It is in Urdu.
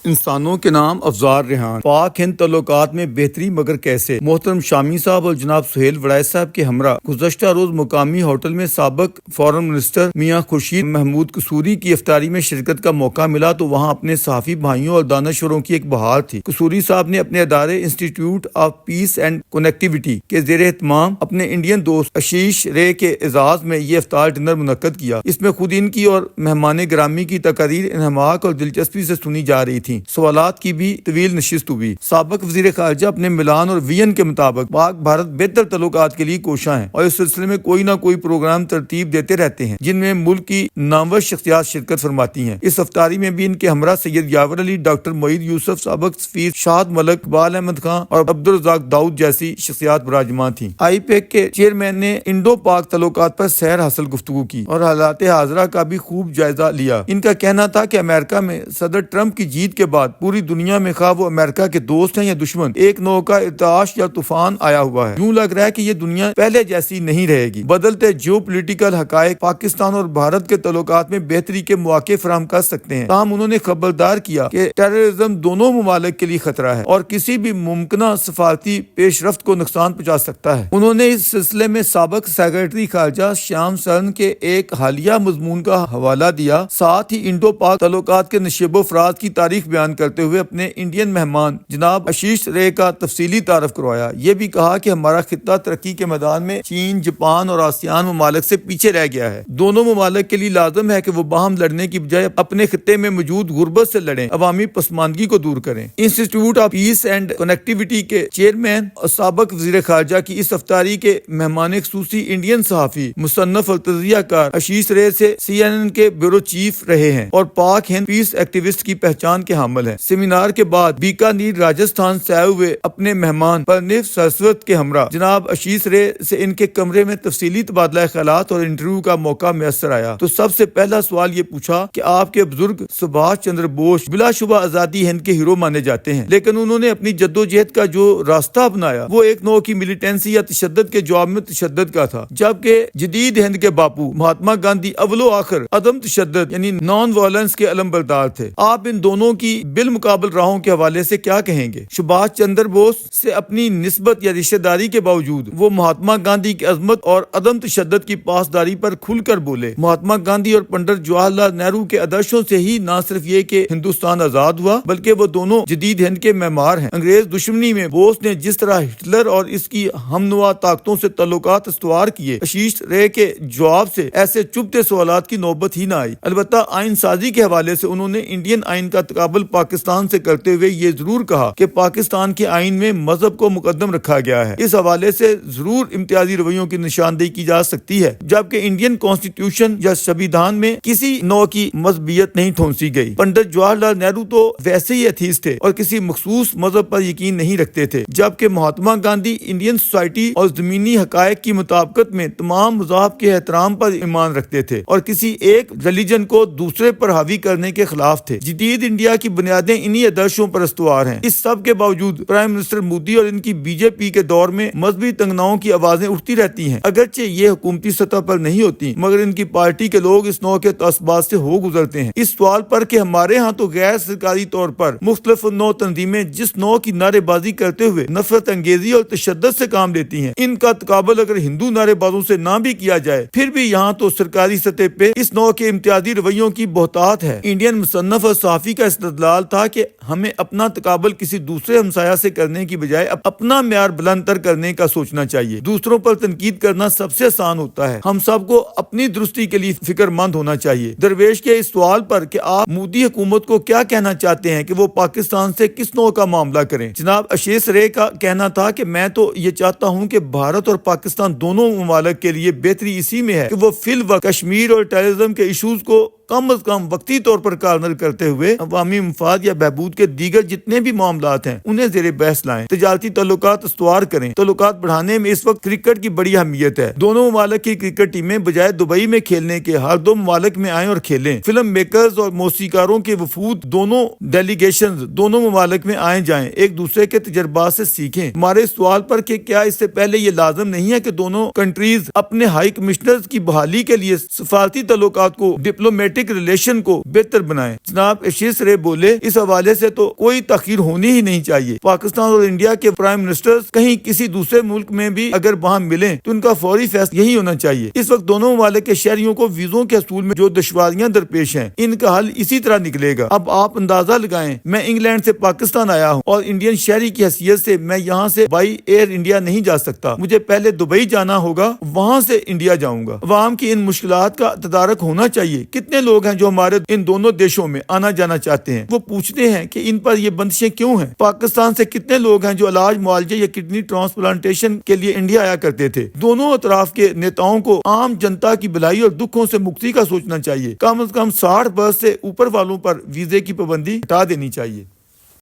انسانوں کے نام افزار ریحان، پاک ہند تعلقات میں بہتری مگر کیسے؟ محترم شامی صاحب اور جناب سہیل وڑائچ صاحب کے ہمراہ گزشتہ روز مقامی ہوٹل میں سابق فارن منسٹر میاں خورشید محمود قصوری کی افطاری میں شرکت کا موقع ملا تو وہاں اپنے صحافی بھائیوں اور دانشوروں کی ایک بہار تھی۔ قصوری صاحب نے اپنے ادارے institute of peace and connectivity کے زیر اہتمام اپنے انڈین دوست آشیش رے کے اعزاز میں یہ افطار ڈنر منعقد کیا۔ اس میں خود ان کی اور مہمان گرامی کی تقاریر انہماک اور دلچسپی سے سنی جا رہی تھی۔ سوالات کی بھی طویل نشست ہوئی۔ سابق وزیر خارجہ اپنے ملان اور وین کے مطابق پاک بھارت بہتر تعلقات کے لیے کوشاں ہیں اور اس سلسلے میں کوئی نہ کوئی پروگرام ترتیب دیتے رہتے ہیں جن میں ملک کی نامور شخصیات شرکت فرماتی ہیں۔ اس افطاری میں بھی ان کے ہمراہ سید یاور علی، ڈاکٹر معید یوسف، سابق سفیر شاہد ملک، اقبال احمد خان اور عبدالرزاق داؤد جیسی شخصیات براجمان تھیں۔ آئی پیک کے چیئرمین نے انڈو پاک تعلقات پر سیر حاصل گفتگو کی اور حالات حاضرہ کا بھی خوب جائزہ لیا۔ ان کا کہنا تھا کہ امریکہ میں صدر ٹرمپ کی جیت کے بعد پوری دنیا میں خواہ وہ امریکہ کے دوست ہیں یا دشمن، ایک نوع کا ارتعاش یا طوفان آیا ہوا ہے۔ یوں لگ رہا ہے کہ یہ دنیا پہلے جیسی نہیں رہے گی۔ بدلتے جیو پولیٹیکل حقائق پاکستان اور بھارت کے تعلقات میں بہتری کے مواقع فراہم کر سکتے ہیں، تاہم انہوں نے خبردار کیا کہ ٹیررزم دونوں ممالک کے لیے خطرہ ہے اور کسی بھی ممکنہ سفارتی پیش رفت کو نقصان پہنچا سکتا ہے۔ انہوں نے اس سلسلے میں سابق سیکرٹری خارجہ شیام سرن کے ایک حالیہ مضمون کا حوالہ دیا، ساتھ ہی انڈو پاک تعلقات کے نشیب و فراز کی تاریخ بیان کرتے ہوئے اپنے انڈین مہمان جناب آشیش رے کا تفصیلی تعارف کروایا۔ یہ بھی کہا کہ ہمارا خطہ ترقی کے میدان میں چین، جاپان اور آسیان ممالک سے پیچھے رہ گیا ہے۔ دونوں ممالک کے لیے لازم ہے کہ وہ باہم لڑنے کی بجائے اپنے خطے میں موجود غربت سے لڑیں، عوامی پسماندگی کو دور کریں۔ Institute of peace and connectivity کے چیئرمین اور سابق وزیر خارجہ کی اس افطاری کے مہمان خصوصی انڈین صحافی، مصنف اور تجزیہ کار آشیش رے سے CNN کے بیورو چیف رہے ہیں اور پاک ہند پیس ایکٹیوسٹ کی پہچان کے حامل ہیں۔ سیمینار کے بعد بیکانیر راجستھان سے آئے ہوئے اپنے مہمان پرنیو سرسوت کے ہمراہ جناب آشیش رے سے ان کے کمرے میں تفصیلی تبادلہ خیالات اور انٹرویو کا موقع میسر آیا تو سب سے پہلا سوال یہ پوچھا کہ آپ کے بزرگ سبھاش چندر بوس بلا شبہ آزادی ہند کے ہیرو مانے جاتے ہیں، لیکن انہوں نے اپنی جدوجہد کا جو راستہ اپنایا وہ ایک نوع کی ملیٹنسی یا تشدد کے جواب میں تشدد کا تھا، جبکہ جدید ہند کے باپو مہاتما گاندھی اول و آخر عدم تشدد یعنی نان وائلنس کے علمبردار تھے۔ آپ ان دونوں کی بالمقابل راہوں کے حوالے سے کیا کہیں گے؟ سبھاش چندر بوس سے اپنی نسبت یا رشتہ داری کے باوجود وہ مہاتما گاندھی کی عظمت اور عدم تشدد کی پاسداری پر کھل کر بولے۔ مہاتما گاندھی اور پنڈت جواہر لال نہرو کے آدرشوں سے ہی نہ صرف یہ کہ ہندوستان آزاد ہوا بلکہ وہ دونوں جدید ہند کے معمار ہیں۔ انگریز دشمنی میں بوس نے جس طرح ہٹلر اور اس کی ہم نوا طاقتوں سے تعلقات استوار کیے، آشیش رے کے جواب سے ایسے چبھتے سوالات کی نوبت ہی نہ آئی۔ البتہ آئین سازی کے حوالے سے انہوں نے انڈین آئین کا تقابل پاکستان سے کرتے ہوئے یہ ضرور کہا کہ پاکستان کے آئین میں مذہب کو مقدم رکھا گیا ہے۔ اس حوالے سے ضرور امتیازی رویوں کی نشاندہی کی جا سکتی ہے، جبکہ انڈین کانسٹیٹیوشن یا سنویدھان میں کسی نوع کی مذہبیت نہیں ٹھونسی گئی۔ پنڈت جواہر لال نہرو تو ویسے ہی ایتھیسٹ تھے اور کسی مخصوص مذہب پر یقین نہیں رکھتے تھے، جبکہ مہاتما گاندھی انڈین سوسائٹی اور زمینی حقائق کی مطابقت میں تمام مذاہب کے احترام پر ایمان رکھتے تھے اور کسی ایک ریلیجن کو دوسرے پر حاوی کرنے کے خلاف تھے۔ جدید انڈیا کی بنیادیں انہی آدرشوں پر استوار ہیں۔ اس سب کے باوجود پرائم منسٹر مودی اور ان کی BJP کے دور میں مذہبی تنگناؤں کی آوازیں اٹھتی رہتی ہیں، اگرچہ یہ حکومتی سطح پر نہیں ہوتی، مگر ان کی پارٹی کے لوگ اس نوع کے تعصبات سے ہو گزرتے ہیں۔ اس سوال پر کہ ہمارے ہاں تو غیر سرکاری طور پر مختلف نوع تنظیمیں جس نوع کی نعرے بازی کرتے ہوئے نفرت انگیزی اور تشدد سے کام لیتی ہیں، ان کا تقابل اگر ہندو نعرے بازوں سے نہ بھی کیا جائے پھر بھی یہاں تو سرکاری سطح پہ اس نوع کے امتیازی رویوں کی بہتات ہے۔ انڈین مصنف اور صحافی کا استدلال تھا کہ ہمیں اپنا تقابل کسی دوسرے ہمسایہ سے کرنے کی بجائے اپنا معیار بلند تر کرنے کا سوچنا چاہیے۔ دوسروں پر تنقید کرنا سب سے آسان ہوتا ہے، ہم سب کو اپنی درستی کے لیے فکر مند ہونا چاہیے۔ درویش کے اس سوال پر کہ آپ مودی حکومت کو کیا کہنا چاہتے ہیں کہ وہ پاکستان سے کس نوع کا معاملہ کریں، جناب آشیش رے کا کہنا تھا کہ میں تو یہ چاہتا ہوں کہ بھارت اور پاکستان دونوں ممالک کے لیے بہتری اسی میں ہے کہ وہ فی الوقت کشمیر اور ٹیررزم کے ایشوز کو کم از کم وقتی طور پر کارنر کرتے ہوئے عوامی مفاد یا بہبود کے دیگر جتنے بھی معاملات ہیں انہیں زیر بحث لائیں، تجارتی تعلقات استوار کریں۔ تعلقات بڑھانے میں اس وقت کرکٹ کی بڑی اہمیت ہے۔ دونوں ممالک کی کرکٹ ٹیمیں بجائے دبئی میں کھیلنے کے ہر دو ممالک میں آئیں اور کھیلیں۔ فلم میکرز اور موسیقاروں کے وفود دونوں ڈیلیگیشنز دونوں ممالک میں آئیں جائیں، ایک دوسرے کے تجربات سے سیکھیں۔ ہمارے سوال پر کہ کیا اس سے پہلے یہ لازم نہیں ہے کہ دونوں کنٹریز اپنے ہائی کمشنرز کی بحالی کے لیے سفارتی تعلقات کو ڈپلومیٹک ڈپلومیٹک ریلیشن کو بہتر بنائیں۔ جناب ایشیس رے بولے، اس حوالے سے تو کوئی تاخیر ہونی ہی نہیں چاہیے۔ پاکستان اور انڈیا کے پرائم منسٹرز کہیں کسی دوسرے ملک میں بھی اگر وہاں ملیں تو ان کا فوری فیصلہ یہی ہونا چاہیے۔ اس وقت دونوں ممالک کے شہریوں کو ویزوں کے حصول میں جو دشواریاں درپیش ہیں، ان کا حل اسی طرح نکلے گا۔ اب آپ اندازہ لگائیں، میں انگلینڈ سے پاکستان آیا ہوں اور انڈین شہری کی حیثیت سے میں یہاں سے بائی ایئر انڈیا نہیں جا سکتا، مجھے پہلے دبئی جانا ہوگا، وہاں سے انڈیا جاؤں گا۔ عوام کی ان مشکلات کا تدارک ہونا چاہیے۔ کتنے لوگ ہیں جو ہمارے ان دونوں دیشوں میں آنا جانا چاہتے ہیں، وہ پوچھتے ہیں کہ ان پر یہ بندشیں کیوں ہیں۔ پاکستان سے کتنے لوگ ہیں جو علاج معالجے یا کڈنی ٹرانسپلانٹیشن کے لیے انڈیا آیا کرتے تھے۔ دونوں اطراف کے نیتاؤں کو عام جنتا کی بھلائی اور دکھوں سے مکتی کا سوچنا چاہیے۔ کم از کم 60 برس سے اوپر والوں پر ویزے کی پابندی ہٹا دینی چاہیے۔